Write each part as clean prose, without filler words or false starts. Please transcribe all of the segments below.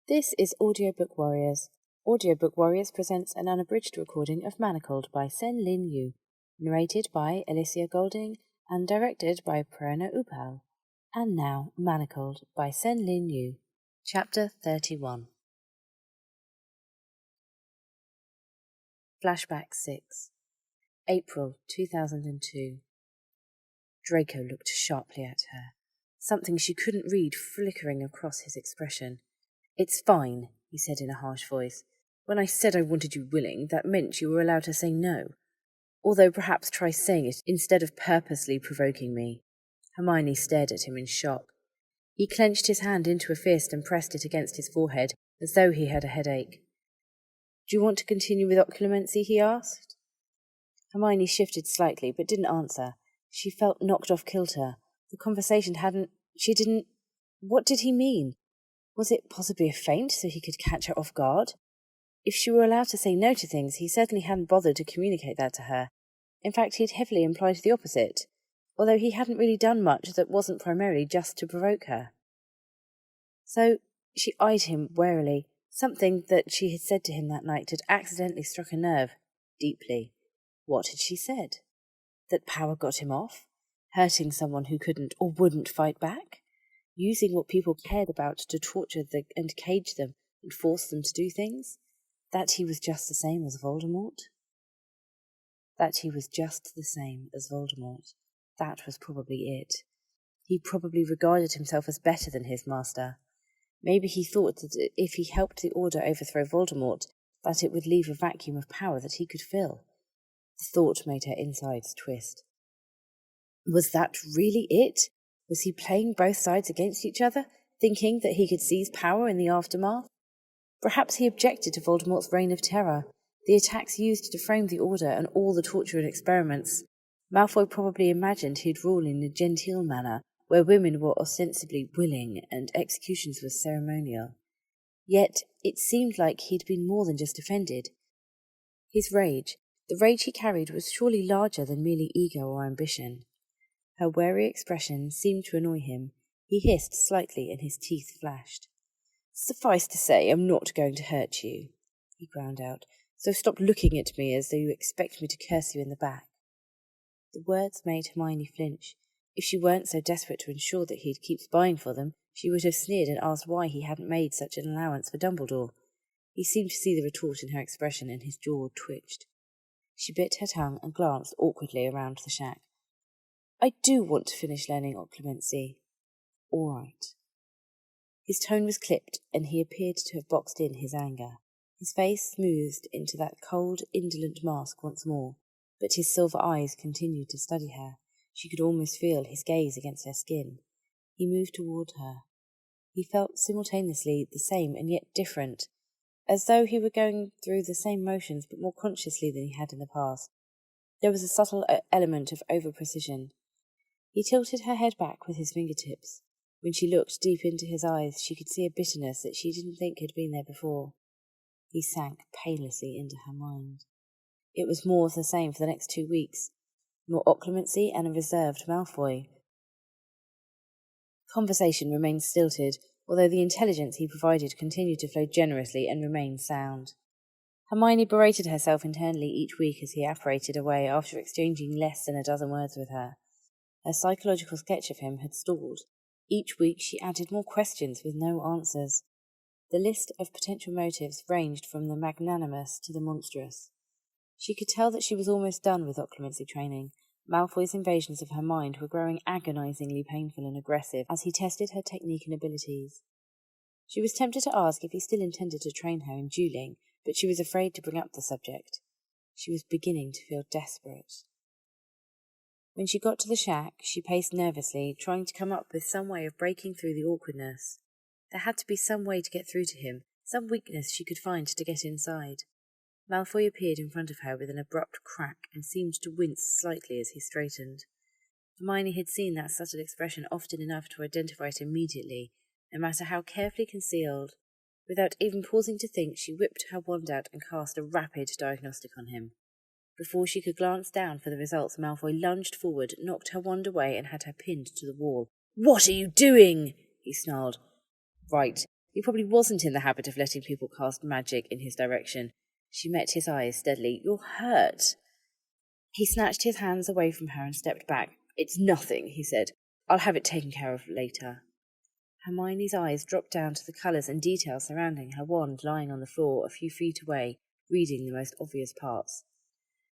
This is Audiobook Warriors. Audiobook Warriors presents an unabridged recording of Manacled by Senlinyu, narrated by Alicia Golding and directed by Prerna Upal. And now, Manacled by Senlinyu, Chapter 31. Flashback 6. April 2002. Draco looked sharply at her, something she couldn't read flickering across his expression. "It's fine," he said in a harsh voice. "When I said I wanted you willing, that meant you were allowed to say no. Although perhaps try saying it instead of purposely provoking me." Hermione stared at him in shock. He clenched his hand into a fist and pressed it against his forehead, as though he had a headache. "Do you want to continue with occlumency?" he asked. Hermione shifted slightly, but didn't answer. She felt knocked off kilter. The conversation What did he mean? Was it possibly a feint so he could catch her off guard? If she were allowed to say no to things, he certainly hadn't bothered to communicate that to her. In fact, he'd heavily implied the opposite, although he hadn't really done much that wasn't primarily just to provoke her. So she eyed him warily. Something that she had said to him that night had accidentally struck a nerve, deeply. What had she said? That power got him off? Hurting someone who couldn't or wouldn't fight back? Using what people cared about to torture and cage them and force them to do things? That he was just the same as Voldemort? That was probably it. He probably regarded himself as better than his master. Maybe he thought that if he helped the Order overthrow Voldemort, that it would leave a vacuum of power that he could fill. The thought made her insides twist. Was that really it? Was he playing both sides against each other, thinking that he could seize power in the aftermath? Perhaps he objected to Voldemort's reign of terror, the attacks used to frame the Order and all the torture and experiments. Malfoy probably imagined he'd rule in a genteel manner, where women were ostensibly willing and executions were ceremonial. Yet it seemed like he'd been more than just offended. His rage, the rage he carried, was surely larger than merely ego or ambition. Her wary expression seemed to annoy him. He hissed slightly and his teeth flashed. "Suffice to say, I'm not going to hurt you," he ground out, "so stop looking at me as though you expect me to curse you in the back." The words made Hermione flinch. If she weren't so desperate to ensure that he'd keep spying for them, she would have sneered and asked why he hadn't made such an allowance for Dumbledore. He seemed to see the retort in her expression, and his jaw twitched. She bit her tongue and glanced awkwardly around the shack. "I do want to finish learning occlumency." "All right." His tone was clipped, and he appeared to have boxed in his anger. His face smoothed into that cold, indolent mask once more, but his silver eyes continued to study her. She could almost feel his gaze against her skin. He moved toward her. He felt simultaneously the same and yet different, as though he were going through the same motions but more consciously than he had in the past. There was a subtle element of over-precision. He tilted her head back with his fingertips. When she looked deep into his eyes, she could see a bitterness that she didn't think had been there before. He sank painlessly into her mind. It was more of the same for the next 2 weeks. More occlumency and a reserved Malfoy. Conversation remained stilted, although the intelligence he provided continued to flow generously and remain sound. Hermione berated herself internally each week as he evaporated away after exchanging less than a dozen words with her. Her psychological sketch of him had stalled. Each week she added more questions with no answers. The list of potential motives ranged from the magnanimous to the monstrous. She could tell that she was almost done with occlumency training. Malfoy's invasions of her mind were growing agonizingly painful and aggressive as he tested her technique and abilities. She was tempted to ask if he still intended to train her in dueling, but she was afraid to bring up the subject. She was beginning to feel desperate. When she got to the shack, she paced nervously, trying to come up with some way of breaking through the awkwardness. There had to be some way to get through to him, some weakness she could find to get inside. Malfoy appeared in front of her with an abrupt crack and seemed to wince slightly as he straightened. Hermione had seen that subtle expression often enough to identify it immediately, no matter how carefully concealed. Without even pausing to think, she whipped her wand out and cast a rapid diagnostic on him. Before she could glance down for the results, Malfoy lunged forward, knocked her wand away, and had her pinned to the wall. "What are you doing?" he snarled. "Right, He probably wasn't in the habit of letting people cast magic in his direction. She met his eyes steadily. "You're hurt." He snatched his hands away from her and stepped back. "It's nothing," he said. "I'll have it taken care of later." Hermione's eyes dropped down to the colours and details surrounding her wand lying on the floor a few feet away, reading the most obvious parts.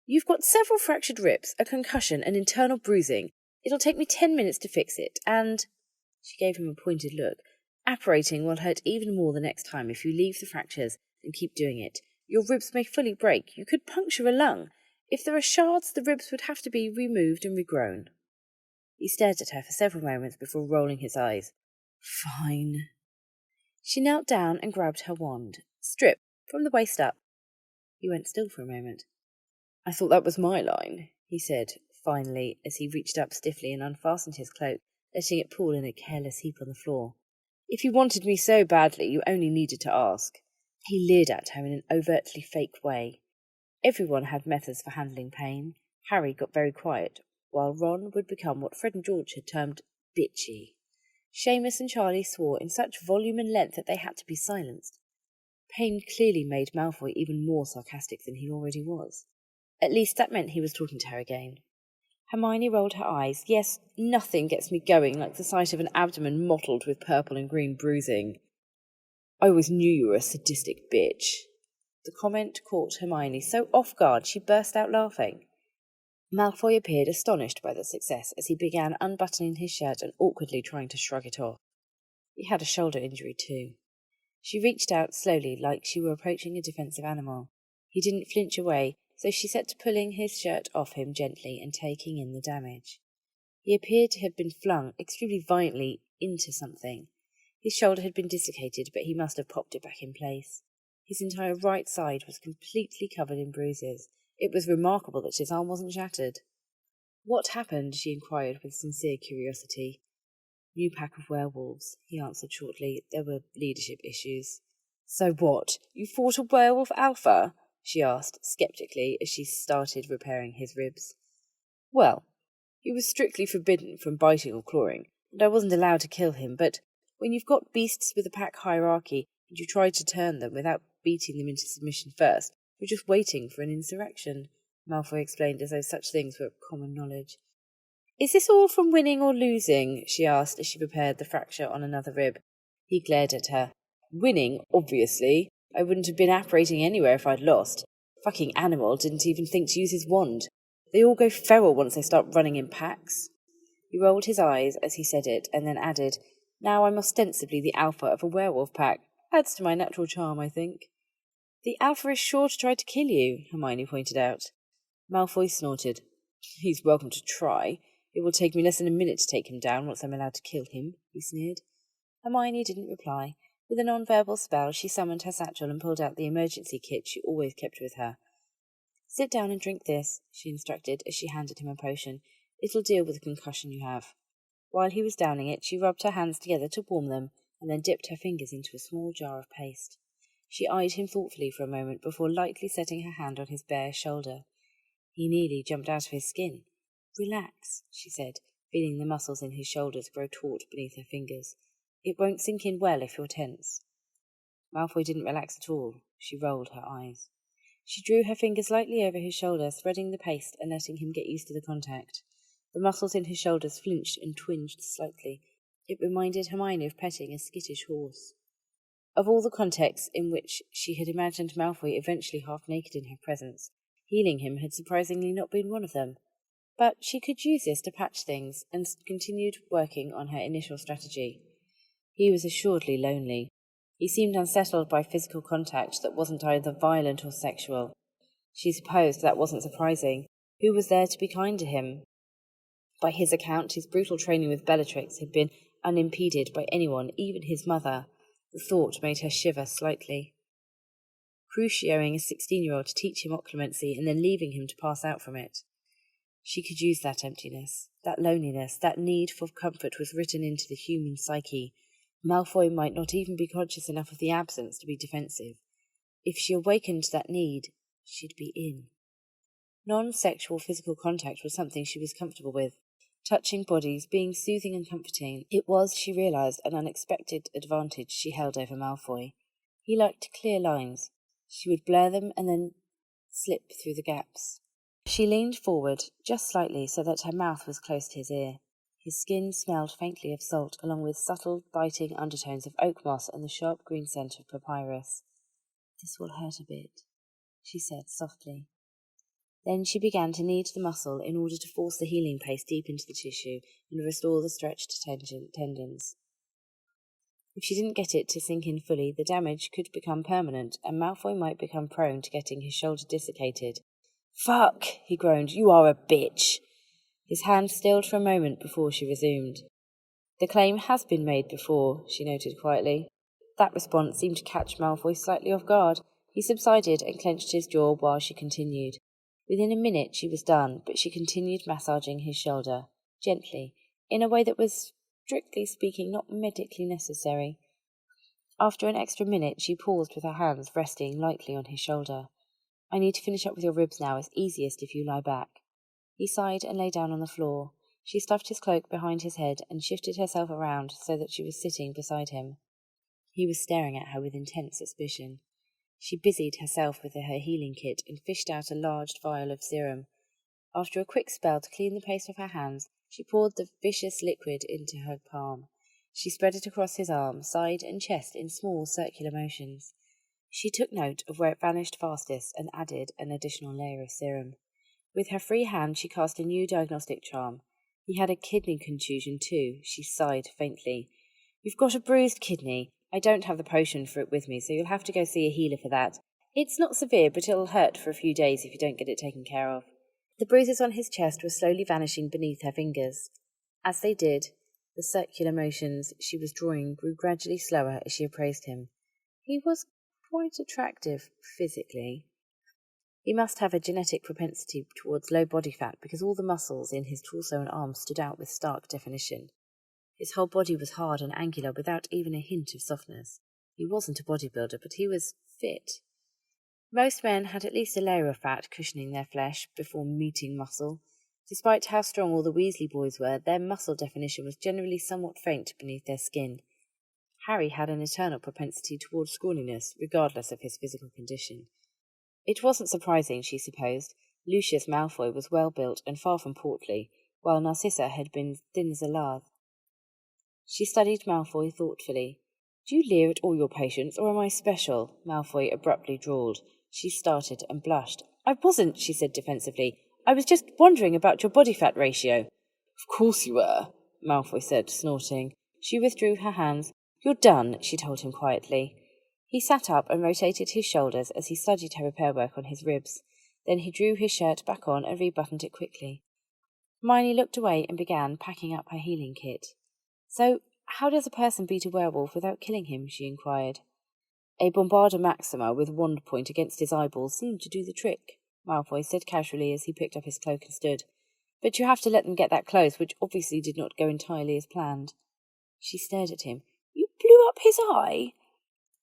"You've got several fractured ribs, a concussion, and internal bruising. It'll take me 10 minutes to fix it, and—" She gave him a pointed look. "Apparating will hurt even more the next time if you leave the fractures and keep doing it. Your ribs may fully break. You could puncture a lung. If there are shards, the ribs would have to be removed and regrown." He stared at her for several moments before rolling his eyes. "Fine." She knelt down and grabbed her wand. "Strip, from the waist up." He went still for a moment. "I thought that was my line," he said, finally, as he reached up stiffly and unfastened his cloak, letting it fall in a careless heap on the floor. "If you wanted me so badly, you only needed to ask." He leered at her in an overtly fake way. Everyone had methods for handling pain. Harry got very quiet, while Ron would become what Fred and George had termed bitchy. Seamus and Charlie swore in such volume and length that they had to be silenced. Pain clearly made Malfoy even more sarcastic than he already was. At least that meant he was talking to her again. Hermione rolled her eyes. "Yes, nothing gets me going like the sight of an abdomen mottled with purple and green bruising. I always knew you were a sadistic bitch." The comment caught Hermione so off guard she burst out laughing. Malfoy appeared astonished by the success as he began unbuttoning his shirt and awkwardly trying to shrug it off. He had a shoulder injury too. She reached out slowly like she were approaching a defensive animal. He didn't flinch away, so she set to pulling his shirt off him gently and taking in the damage. He appeared to have been flung extremely violently into something. His shoulder had been dislocated, but he must have popped it back in place. His entire right side was completely covered in bruises. It was remarkable that his arm wasn't shattered. "What happened?" she inquired with sincere curiosity. "New pack of werewolves," he answered shortly. "There were leadership issues." "So what? You fought a werewolf alpha?" she asked, sceptically, as she started repairing his ribs. "Well, he was strictly forbidden from biting or clawing, and I wasn't allowed to kill him, but when you've got beasts with a pack hierarchy and you try to turn them without beating them into submission first, you're just waiting for an insurrection," Malfoy explained as though such things were common knowledge. "Is this all from winning or losing?" she asked as she repaired the fracture on another rib. He glared at her. "Winning, obviously. I wouldn't have been apparating anywhere if I'd lost. Fucking animal didn't even think to use his wand. They all go feral once they start running in packs." He rolled his eyes as he said it, and then added, "Now I'm ostensibly the alpha of a werewolf pack. Adds to my natural charm, I think." "The alpha is sure to try to kill you," Hermione pointed out. Malfoy snorted. "He's welcome to try. It will take me less than a minute to take him down once I'm allowed to kill him," he sneered. Hermione didn't reply. With a non-verbal spell, she summoned her satchel and pulled out the emergency kit she always kept with her. "Sit down and drink this," she instructed as she handed him a potion. "It'll deal with the concussion you have." While he was downing it, she rubbed her hands together to warm them, and then dipped her fingers into a small jar of paste. She eyed him thoughtfully for a moment before lightly setting her hand on his bare shoulder. He nearly jumped out of his skin. "Relax," she said, feeling the muscles in his shoulders grow taut beneath her fingers. "It won't sink in well if you're tense." Malfoy didn't relax at all. She rolled her eyes. She drew her fingers lightly over his shoulder, threading the paste and letting him get used to the contact. The muscles in his shoulders flinched and twinged slightly. It reminded Hermione of petting a skittish horse. Of all the contexts in which she had imagined Malfoy eventually half-naked in her presence, healing him had surprisingly not been one of them. But she could use this to patch things, and continued working on her initial strategy. He was assuredly lonely. He seemed unsettled by physical contact that wasn't either violent or sexual. She supposed that wasn't surprising. Who was there to be kind to him? By his account, his brutal training with Bellatrix had been unimpeded by anyone, even his mother. The thought made her shiver slightly. Crucioing a 16-year-old to teach him occlumency and then leaving him to pass out from it. She could use that emptiness, that loneliness, that need for comfort was written into the human psyche. Malfoy might not even be conscious enough of the absence to be defensive. If she awakened that need, she'd be in. Non-sexual physical contact was something she was comfortable with. touching bodies, being soothing and comforting. It was, she realised, an unexpected advantage she held over Malfoy. He liked clear lines. She would blur them and then slip through the gaps. She leaned forward, just slightly, so that her mouth was close to his ear. His skin smelled faintly of salt, along with subtle, biting undertones of oak moss and the sharp green scent of papyrus. "This will hurt a bit," she said softly. Then she began to knead the muscle in order to force the healing paste deep into the tissue and restore the stretched tendons. If she didn't get it to sink in fully, the damage could become permanent, and Malfoy might become prone to getting his shoulder dislocated. "Fuck!" he groaned. "You are a bitch!" His hand stilled for a moment before she resumed. "The claim has been made before," she noted quietly. That response seemed to catch Malfoy slightly off guard. He subsided and clenched his jaw while she continued. Within a minute she was done, but she continued massaging his shoulder, gently, in a way that was, strictly speaking, not medically necessary. After an extra minute she paused with her hands resting lightly on his shoulder. "I need to finish up with your ribs now. It's easiest if you lie back." He sighed and lay down on the floor. She stuffed his cloak behind his head and shifted herself around so that she was sitting beside him. He was staring at her with intense suspicion. She busied herself with her healing kit and fished out a large vial of serum. After a quick spell to clean the paste off her hands, she poured the vicious liquid into her palm. She spread it across his arm, side and chest in small circular motions. She took note of where it vanished fastest and added an additional layer of serum. With her free hand she cast a new diagnostic charm. He had a kidney contusion too. She sighed faintly. "You've got a bruised kidney. I don't have the potion for it with me, so you'll have to go see a healer for that. It's not severe, but it'll hurt for a few days if you don't get it taken care of." The bruises on his chest were slowly vanishing beneath her fingers. As they did, the circular motions she was drawing grew gradually slower as she appraised him. He was quite attractive physically. He must have a genetic propensity towards low body fat because all the muscles in his torso and arms stood out with stark definition. His whole body was hard and angular without even a hint of softness. He wasn't a bodybuilder, but he was fit. Most men had at least a layer of fat cushioning their flesh before meeting muscle. Despite how strong all the Weasley boys were, their muscle definition was generally somewhat faint beneath their skin. Harry had an eternal propensity towards scrawniness, regardless of his physical condition. It wasn't surprising, she supposed. Lucius Malfoy was well-built and far from portly, while Narcissa had been thin as a lath. She studied Malfoy thoughtfully. "Do you leer at all your patients, or am I special?" Malfoy abruptly drawled. She started and blushed. "I wasn't," she said defensively. "I was just wondering about your body fat ratio." "Of course you were," Malfoy said, snorting. She withdrew her hands. "You're done," she told him quietly. He sat up and rotated his shoulders as he studied her repair work on his ribs. Then he drew his shirt back on and rebuttoned it quickly. Hermione looked away and began packing up her healing kit. "So, how does a person beat a werewolf without killing him?" she inquired. "A Bombarda Maxima with wand point against his eyeballs seemed to do the trick," Malfoy said casually as he picked up his cloak and stood. "But you have to let them get that close, which obviously did not go entirely as planned." She stared at him. "You blew up his eye?"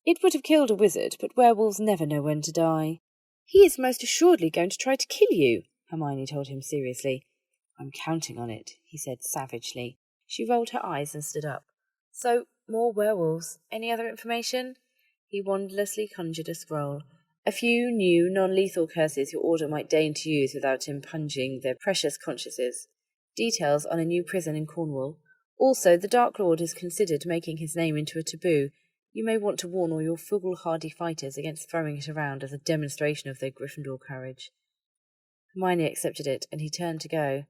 "It would have killed a wizard, but werewolves never know when to die." "He is most assuredly going to try to kill you," Hermione told him seriously. "I'm counting on it," he said savagely. She rolled her eyes and stood up. "So, more werewolves. Any other information?" He wondrously conjured a scroll. "A few new, non-lethal curses your order might deign to use without impugning their precious consciences. Details on a new prison in Cornwall. Also, the Dark Lord has considered making his name into a taboo. You may want to warn all your foolhardy fighters against throwing it around as a demonstration of their Gryffindor courage." Hermione accepted it, and he turned to go.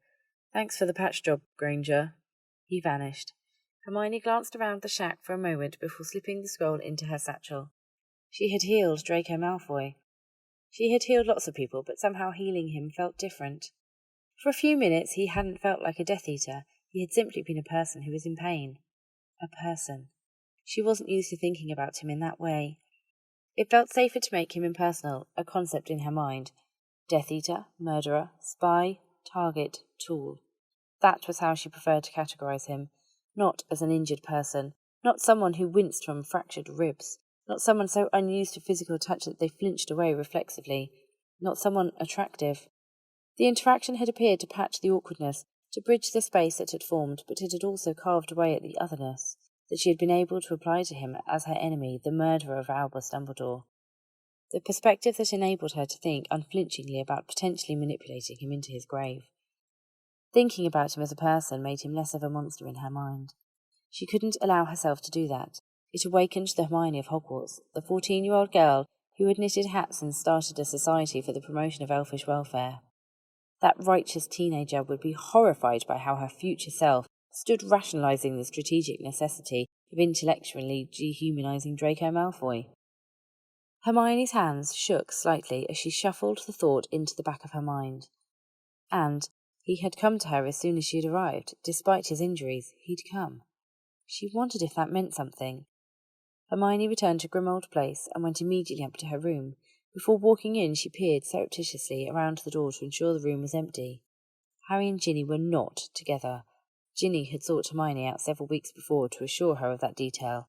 "Thanks for the patch job, Granger." He vanished. Hermione glanced around the shack for a moment before slipping the scroll into her satchel. She had healed Draco Malfoy. She had healed lots of people, but somehow healing him felt different. For a few minutes he hadn't felt like a Death Eater. He had simply been a person who was in pain. A person. She wasn't used to thinking about him in that way. It felt safer to make him impersonal, a concept in her mind. Death Eater, murderer, spy, target, tool. That was how she preferred to categorize him. Not as an injured person, not someone who winced from fractured ribs, not someone so unused to physical touch that they flinched away reflexively, not someone attractive. The interaction had appeared to patch the awkwardness, to bridge the space that had formed, but it had also carved away at the otherness that she had been able to apply to him as her enemy, the murderer of Albus Dumbledore. The perspective that enabled her to think unflinchingly about potentially manipulating him into his grave. Thinking about him as a person made him less of a monster in her mind. She couldn't allow herself to do that. It awakened the Hermione of Hogwarts, the 14-year-old girl who had knitted hats and started a society for the promotion of elfish welfare. That righteous teenager would be horrified by how her future self stood rationalising the strategic necessity of intellectually dehumanising Draco Malfoy. Hermione's hands shook slightly as she shuffled the thought into the back of her mind. And he had come to her as soon as she had arrived. Despite his injuries, he'd come. She wondered if that meant something. Hermione returned to Grimmauld Place and went immediately up to her room. Before walking in, she peered surreptitiously around the door to ensure the room was empty. Harry and Ginny were not together. Ginny had sought Hermione out several weeks before to assure her of that detail.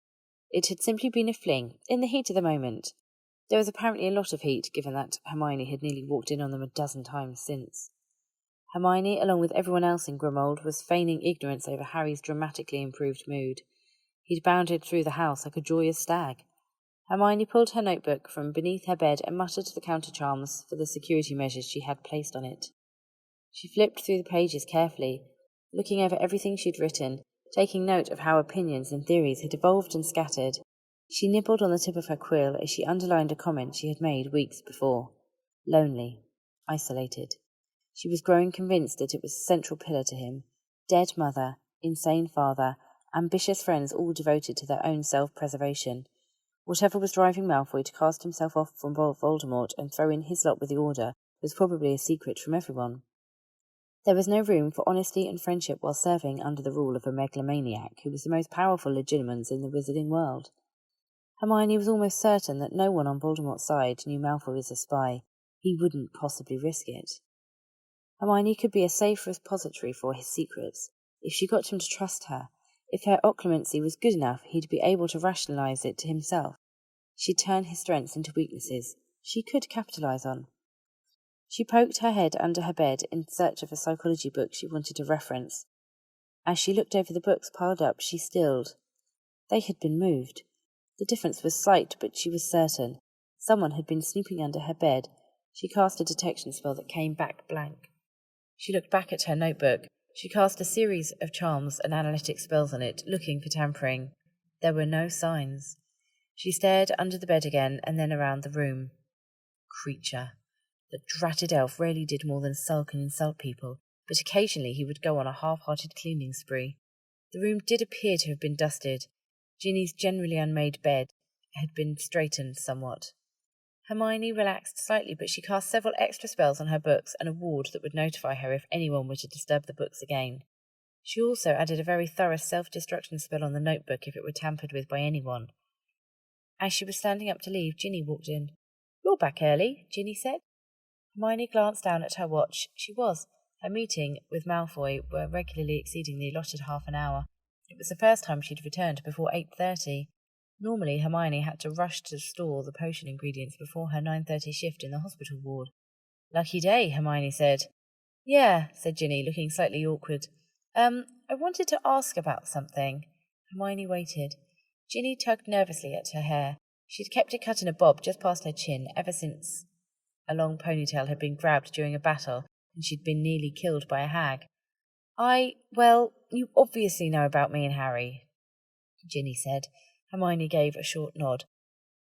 It had simply been a fling, in the heat of the moment. There was apparently a lot of heat, given that Hermione had nearly walked in on them a dozen times since. Hermione, along with everyone else in Grimmauld, was feigning ignorance over Harry's dramatically improved mood. He'd bounded through the house like a joyous stag. Hermione pulled her notebook from beneath her bed and muttered the countercharms for the security measures she had placed on it. She flipped through the pages carefully, looking over everything she'd written, taking note of how opinions and theories had evolved and scattered. She nibbled on the tip of her quill as she underlined a comment she had made weeks before. Lonely. Isolated. She was growing convinced that it was a central pillar to him. Dead mother, insane father, ambitious friends all devoted to their own self-preservation. Whatever was driving Malfoy to cast himself off from Voldemort and throw in his lot with the Order was probably a secret from everyone. There was no room for honesty and friendship while serving under the rule of a megalomaniac who was the most powerful legitimens in the wizarding world. Hermione was almost certain that no one on Voldemort's side knew Malfoy was a spy. He wouldn't possibly risk it. Hermione could be a safe repository for his secrets. If she got him to trust her, if her occlumency was good enough, he'd be able to rationalise it to himself. She'd turn his strengths into weaknesses she could capitalise on. She poked her head under her bed in search of a psychology book she wanted to reference. As she looked over the books piled up, she stilled. They had been moved. The difference was slight, but she was certain. Someone had been snooping under her bed. She cast a detection spell that came back blank. She looked back at her notebook. She cast a series of charms and analytic spells on it, looking for tampering. There were no signs. She stared under the bed again, and then around the room. Creature. The dratted elf rarely did more than sulk and insult people, but occasionally he would go on a half-hearted cleaning spree. The room did appear to have been dusted. Ginny's generally unmade bed had been straightened somewhat. Hermione relaxed slightly, but she cast several extra spells on her books and a ward that would notify her if anyone were to disturb the books again. She also added a very thorough self-destruction spell on the notebook if it were tampered with by anyone. As she was standing up to leave, Ginny walked in. "You're back early," Ginny said. Hermione glanced down at her watch. She was. Her meeting with Malfoy were regularly exceeding the allotted half an hour. It was the first time she'd returned before 8:30. Normally, Hermione had to rush to store the potion ingredients before her 9:30 shift in the hospital ward. "Lucky day," Hermione said. "Yeah," said Ginny, looking slightly awkward. I wanted to ask about something." Hermione waited. Ginny tugged nervously at her hair. She'd kept it cut in a bob just past her chin ever since a long ponytail had been grabbed during a battle and she'd been nearly killed by a hag. Well, you obviously know about me and Harry," Ginny said. Hermione gave a short nod.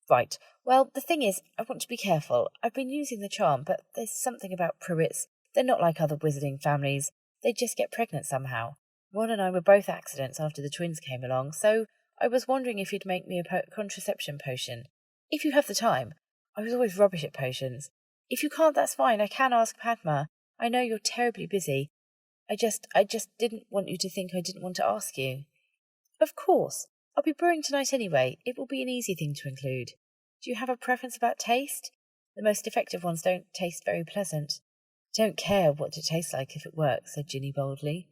"Right. Well, the thing is, I want to be careful. I've been using the charm, but there's something about Pruitts. They're not like other wizarding families. They just get pregnant somehow. Ron and I were both accidents after the twins came along, so I was wondering if you'd make me a contraception potion. If you have the time. I was always rubbish at potions. If you can't, that's fine. I can ask Padma. I know you're terribly busy. I just didn't want you to think I didn't want to ask you." "Of course. I'll be brewing tonight anyway. It will be an easy thing to include. Do you have a preference about taste? The most effective ones don't taste very pleasant." "I don't care what it tastes like if it works," said Ginny boldly.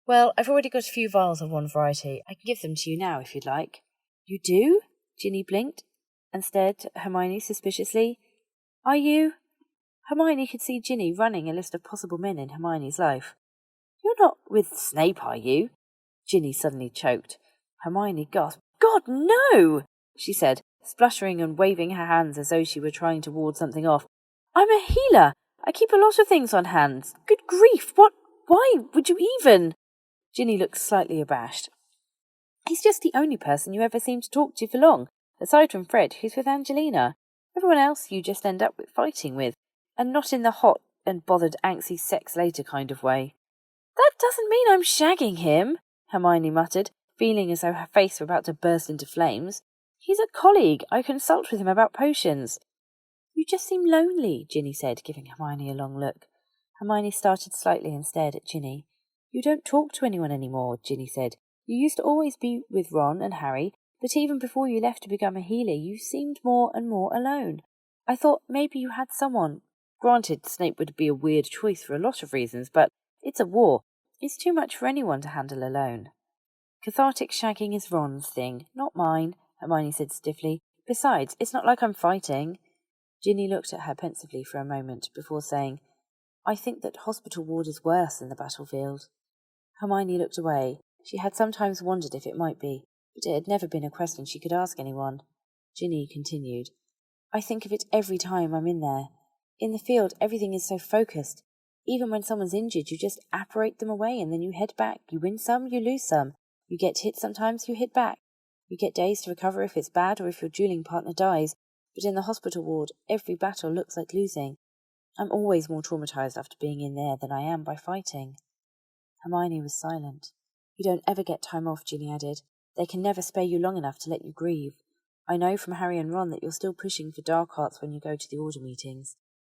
"Well, I've already got a few vials of one variety. I can give them to you now if you'd like." "You do?" Ginny blinked and stared at Hermione suspiciously. "Are you?" Hermione could see Ginny running a list of possible men in Hermione's life. "You're not with Snape, are you?" Ginny suddenly choked. Hermione gasped. "God, no!" she said, spluttering and waving her hands as though she were trying to ward something off. "I'm a healer. I keep a lot of things on hand. Good grief, why would you even?" Ginny looked slightly abashed. "He's just the only person you ever seem to talk to for long, aside from Fred, who's with Angelina. Everyone else you just end up fighting with, and not in the hot and bothered angsty sex later kind of way." "That doesn't mean I'm shagging him," Hermione muttered, feeling as though her face were about to burst into flames. "He's a colleague. I consult with him about potions." "You just seem lonely," Ginny said, giving Hermione a long look. Hermione started slightly and stared at Ginny. "You don't talk to anyone anymore," Ginny said. "You used to always be with Ron and Harry, but even before you left to become a healer, you seemed more and more alone. I thought maybe you had someone. Granted, Snape would be a weird choice for a lot of reasons, but it's a war. It's too much for anyone to handle alone." "Cathartic shagging is Ron's thing, not mine," Hermione said stiffly. "Besides, it's not like I'm fighting." Ginny looked at her pensively for a moment before saying, "I think that hospital ward is worse than the battlefield." Hermione looked away. She had sometimes wondered if it might be, but it had never been a question she could ask anyone. Ginny continued, "I think of it every time I'm in there. In the field, everything is so focused. Even when someone's injured, you just apparate them away and then you head back. You win some, you lose some. You get hit sometimes, you hit back. You get days to recover if it's bad or if your dueling partner dies. But in the hospital ward, every battle looks like losing. I'm always more traumatized after being in there than I am by fighting." Hermione was silent. "You don't ever get time off," Ginny added. "They can never spare you long enough to let you grieve. I know from Harry and Ron that you're still pushing for dark arts when you go to the order meetings.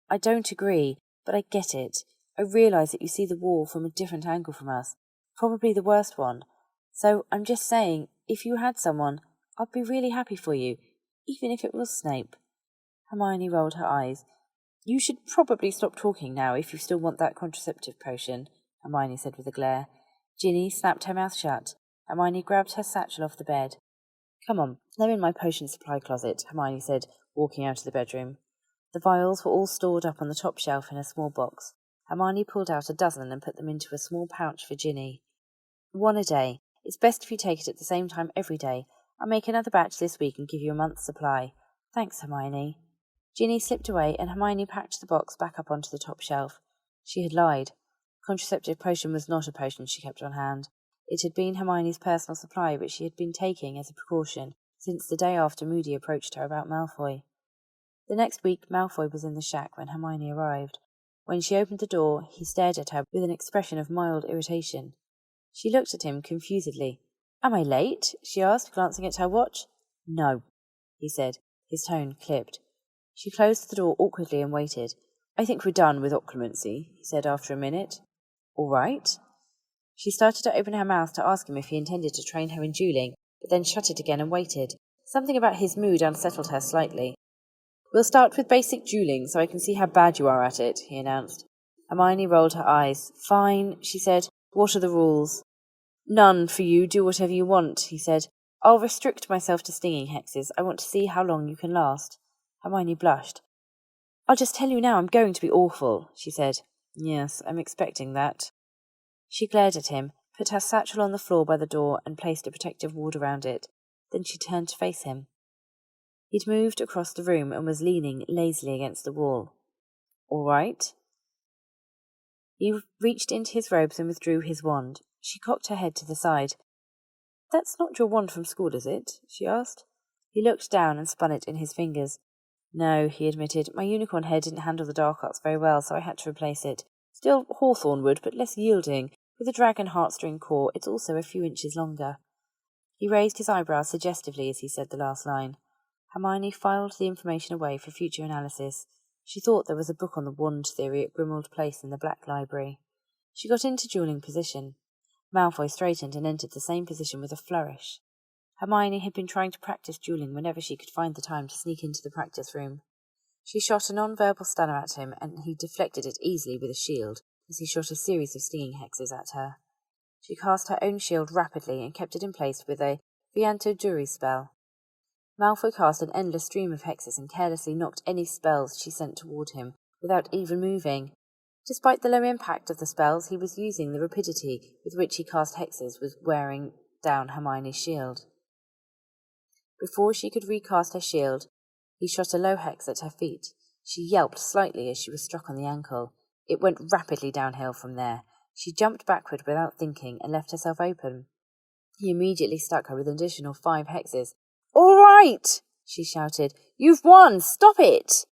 I don't agree, but I get it. I realise that you see the war from a different angle from us, probably the worst one. So I'm just saying, if you had someone, I'd be really happy for you, even if it was Snape." Hermione rolled her eyes. "You should probably stop talking now if you still want that contraceptive potion," Hermione said with a glare. Ginny snapped her mouth shut. Hermione grabbed her satchel off the bed. "Come on, they're in my potion supply closet," Hermione said, walking out of the bedroom. The vials were all stored up on the top shelf in a small box. Hermione pulled out a dozen and put them into a small pouch for Ginny. "One a day. It's best if you take it at the same time every day. I'll make another batch this week and give you a month's supply." "Thanks, Hermione." Ginny slipped away and Hermione packed the box back up onto the top shelf. She had lied. Contraceptive potion was not a potion she kept on hand. It had been Hermione's personal supply, which she had been taking as a precaution since the day after Moody approached her about Malfoy. The next week Malfoy was in the shack when Hermione arrived. When she opened the door, he stared at her with an expression of mild irritation. She looked at him confusedly. "Am I late?" she asked, glancing at her watch. "No," he said, his tone clipped. She closed the door awkwardly and waited. "I think we're done with occlumency," he said after a minute. "All right." She started to open her mouth to ask him if he intended to train her in dueling, but then shut it again and waited. Something about his mood unsettled her slightly. "We'll start with basic dueling so I can see how bad you are at it," he announced. Hermione rolled her eyes. "Fine," she said. "What are the rules?" "None for you. Do whatever you want," he said. "I'll restrict myself to stinging hexes. I want to see how long you can last." Hermione blushed. "I'll just tell you now I'm going to be awful," she said. "Yes, I'm expecting that." She glared at him, put her satchel on the floor by the door and placed a protective ward around it. Then she turned to face him. He'd moved across the room and was leaning lazily against the wall. "All right." He reached into his robes and withdrew his wand. She cocked her head to the side. "That's not your wand from school, is it?" she asked. He looked down and spun it in his fingers. "No," he admitted. "My unicorn head didn't handle the dark arts very well, so I had to replace it. Still hawthorn wood, but less yielding. With a dragon heartstring core, it's also a few inches longer." He raised his eyebrows suggestively as he said the last line. Hermione filed the information away for future analysis. She thought there was a book on the wand theory at Grimmauld Place in the Black Library. She got into dueling position. Malfoy straightened and entered the same position with a flourish. Hermione had been trying to practice dueling whenever she could find the time to sneak into the practice room. She shot a non-verbal stunner at him, and he deflected it easily with a shield, as he shot a series of stinging hexes at her. She cast her own shield rapidly and kept it in place with a Vianto Duri spell. Malfoy cast an endless stream of hexes and carelessly knocked any spells she sent toward him, without even moving. Despite the low impact of the spells he was using, the rapidity with which he cast hexes was wearing down Hermione's shield. Before she could recast her shield, he shot a low hex at her feet. She yelped slightly as she was struck on the ankle. It went rapidly downhill from there. She jumped backward without thinking and left herself open. He immediately struck her with an additional 5 hexes. "All right!" she shouted. "You've won! Stop it!"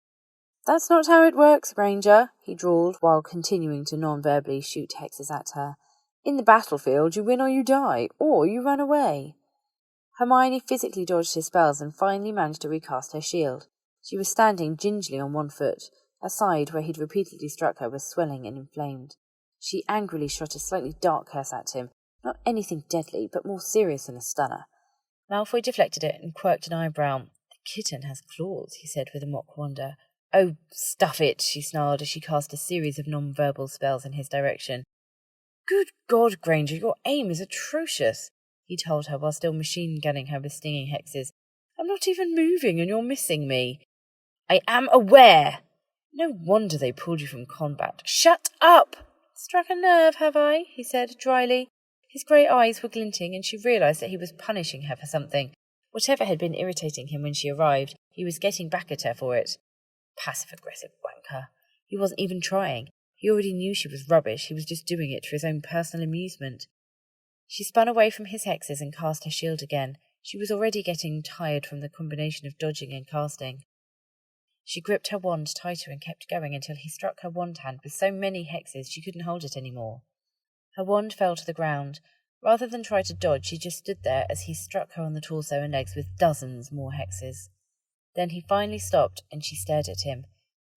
"That's not how it works, Granger," he drawled while continuing to non-verbally shoot hexes at her. "In the battlefield, you win or you die, or you run away." Hermione physically dodged his spells and finally managed to recast her shield. She was standing gingerly on one foot. Her side, where he'd repeatedly struck her, was swelling and inflamed. She angrily shot a slightly dark curse at him, not anything deadly, but more serious than a stunner. Malfoy deflected it and quirked an eyebrow. "The kitten has claws," he said with a mock wonder. "Oh, stuff it," she snarled as she cast a series of non-verbal spells in his direction. "Good God, Granger, your aim is atrocious," he told her while still machine-gunning her with stinging hexes. "I'm not even moving and you're missing me." "I am aware." "No wonder they pulled you from combat." "Shut up!" "Struck a nerve, have I?" he said dryly. His grey eyes were glinting, and she realised that he was punishing her for something. Whatever had been irritating him when she arrived, he was getting back at her for it. Passive-aggressive wanker. He wasn't even trying. He already knew she was rubbish. He was just doing it for his own personal amusement. She spun away from his hexes and cast her shield again. She was already getting tired from the combination of dodging and casting. She gripped her wand tighter and kept going until he struck her wand hand with so many hexes she couldn't hold it anymore. Her wand fell to the ground. Rather than try to dodge, she just stood there as he struck her on the torso and legs with dozens more hexes. Then he finally stopped, and she stared at him.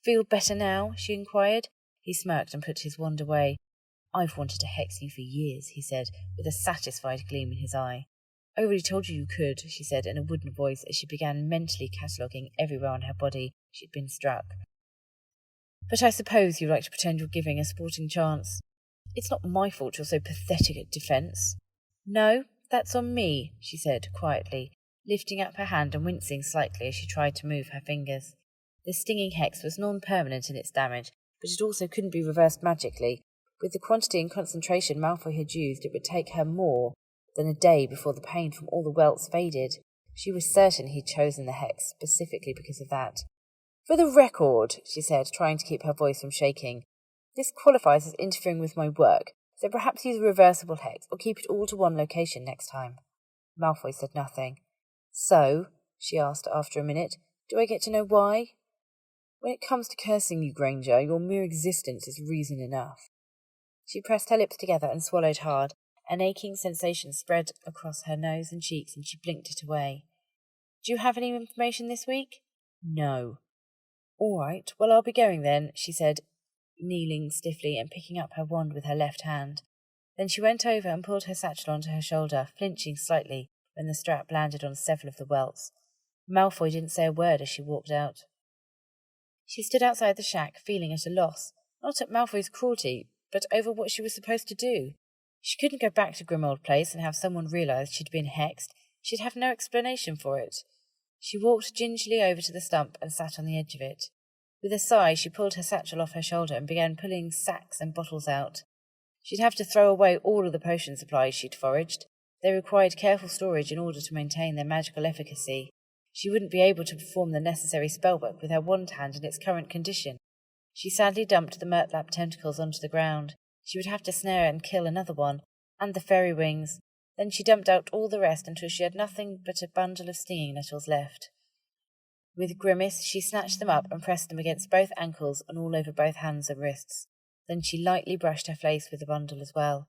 "Feel better now?" she inquired. He smirked and put his wand away. "I've wanted to hex you for years," he said, with a satisfied gleam in his eye. "I already told you could," she said in a wooden voice as she began mentally cataloguing everywhere on her body she'd been struck. "But I suppose you like to pretend you're giving a sporting chance. It's not my fault you're so pathetic at defence." "No, that's on me," she said quietly, lifting up her hand and wincing slightly as she tried to move her fingers. The stinging hex was non-permanent in its damage, but it also couldn't be reversed magically. With the quantity and concentration Malfoy had used, it would take her more than a day before the pain from all the welts faded. She was certain he'd chosen the hex specifically because of that. "For the record," she said, trying to keep her voice from shaking, "this qualifies as interfering with my work, so perhaps use a reversible hex, or keep it all to one location next time." Malfoy said nothing. "So," she asked after a minute, "do I get to know why?" "When it comes to cursing you, Granger, your mere existence is reason enough." She pressed her lips together and swallowed hard. An aching sensation spread across her nose and cheeks, and she blinked it away. "Do you have any information this week?" "No." "All right, well, I'll be going then," she said, kneeling stiffly and picking up her wand with her left hand. Then she went over and pulled her satchel onto her shoulder, flinching slightly when the strap landed on several of the welts. Malfoy didn't say a word as she walked out. She stood outside the shack, feeling at a loss, not at Malfoy's cruelty, but over what she was supposed to do. She couldn't go back to Grimmauld Place and have someone realise she'd been hexed. She'd have no explanation for it. She walked gingerly over to the stump and sat on the edge of it. With a sigh, she pulled her satchel off her shoulder and began pulling sacks and bottles out. She'd have to throw away all of the potion supplies she'd foraged. They required careful storage in order to maintain their magical efficacy. She wouldn't be able to perform the necessary spellwork with her wand hand in its current condition. She sadly dumped the murtlap tentacles onto the ground. She would have to snare and kill another one, and the fairy wings. Then she dumped out all the rest until she had nothing but a bundle of stinging nettles left. With a grimace, she snatched them up and pressed them against both ankles and all over both hands and wrists. Then she lightly brushed her face with the bundle as well.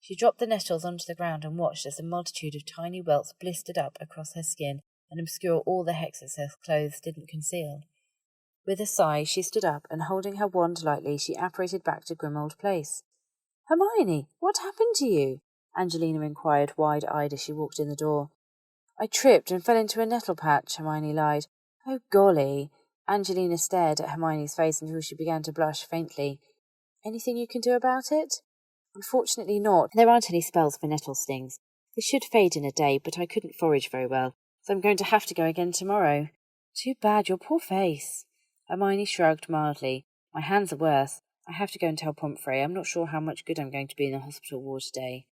She dropped the nettles onto the ground and watched as a multitude of tiny welts blistered up across her skin and obscure all the hexes her clothes didn't conceal. With a sigh, she stood up, and holding her wand lightly, she apparated back to Grimmauld Place. "Hermione, what happened to you?" Angelina inquired, wide-eyed as she walked in the door. "I tripped and fell into a nettle patch," Hermione lied. "Oh, golly." Angelina stared at Hermione's face until she began to blush faintly. "Anything you can do about it?" "Unfortunately not. There aren't any spells for nettle stings. They should fade in a day, but I couldn't forage very well, so I'm going to have to go again tomorrow." "Too bad, your poor face." Hermione shrugged mildly. "My hands are worse. I have to go and tell Pomfrey. I'm not sure how much good I'm going to be in the hospital ward today.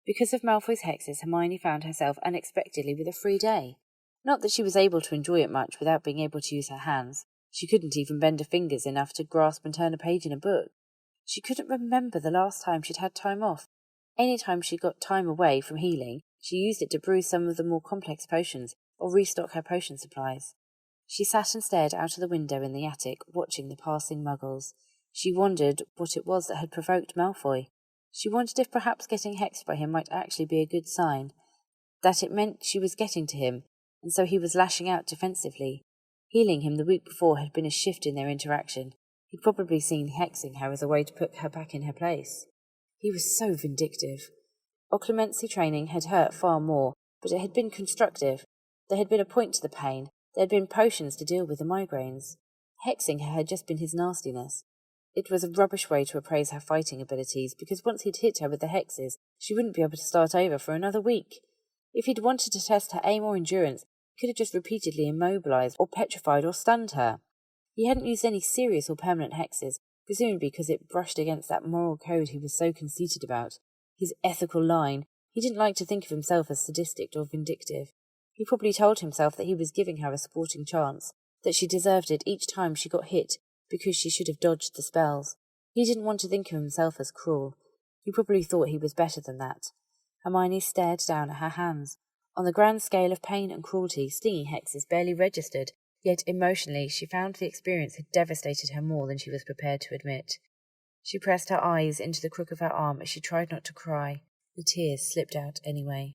Because of Malfoy's hexes, Hermione found herself unexpectedly with a free day. Not that she was able to enjoy it much without being able to use her hands. She couldn't even bend her fingers enough to grasp and turn a page in a book. She couldn't remember the last time she'd had time off. Any time she got time away from healing, she used it to brew some of the more complex potions or restock her potion supplies. She sat and stared out of the window in the attic, watching the passing muggles. She wondered what it was that had provoked Malfoy. She wondered if perhaps getting hexed by him might actually be a good sign, that it meant she was getting to him, and so he was lashing out defensively. Healing him the week before had been a shift in their interaction. He'd probably seen hexing her as a way to put her back in her place. He was so vindictive. Occlumency training had hurt far more, but it had been constructive. There had been a point to the pain. There had been potions to deal with the migraines. Hexing her had just been his nastiness. It was a rubbish way to appraise her fighting abilities, because once he'd hit her with the hexes, she wouldn't be able to start over for another week. If he'd wanted to test her aim or endurance, he could have just repeatedly immobilized or petrified or stunned her. He hadn't used any serious or permanent hexes, presumably because it brushed against that moral code he was so conceited about. His ethical line. He didn't like to think of himself as sadistic or vindictive. He probably told himself that he was giving her a sporting chance, that she deserved it each time she got hit, because she should have dodged the spells. He didn't want to think of himself as cruel. He probably thought he was better than that. Hermione stared down at her hands. On the grand scale of pain and cruelty, stinging hexes barely registered, yet emotionally she found the experience had devastated her more than she was prepared to admit. She pressed her eyes into the crook of her arm as she tried not to cry. The tears slipped out anyway.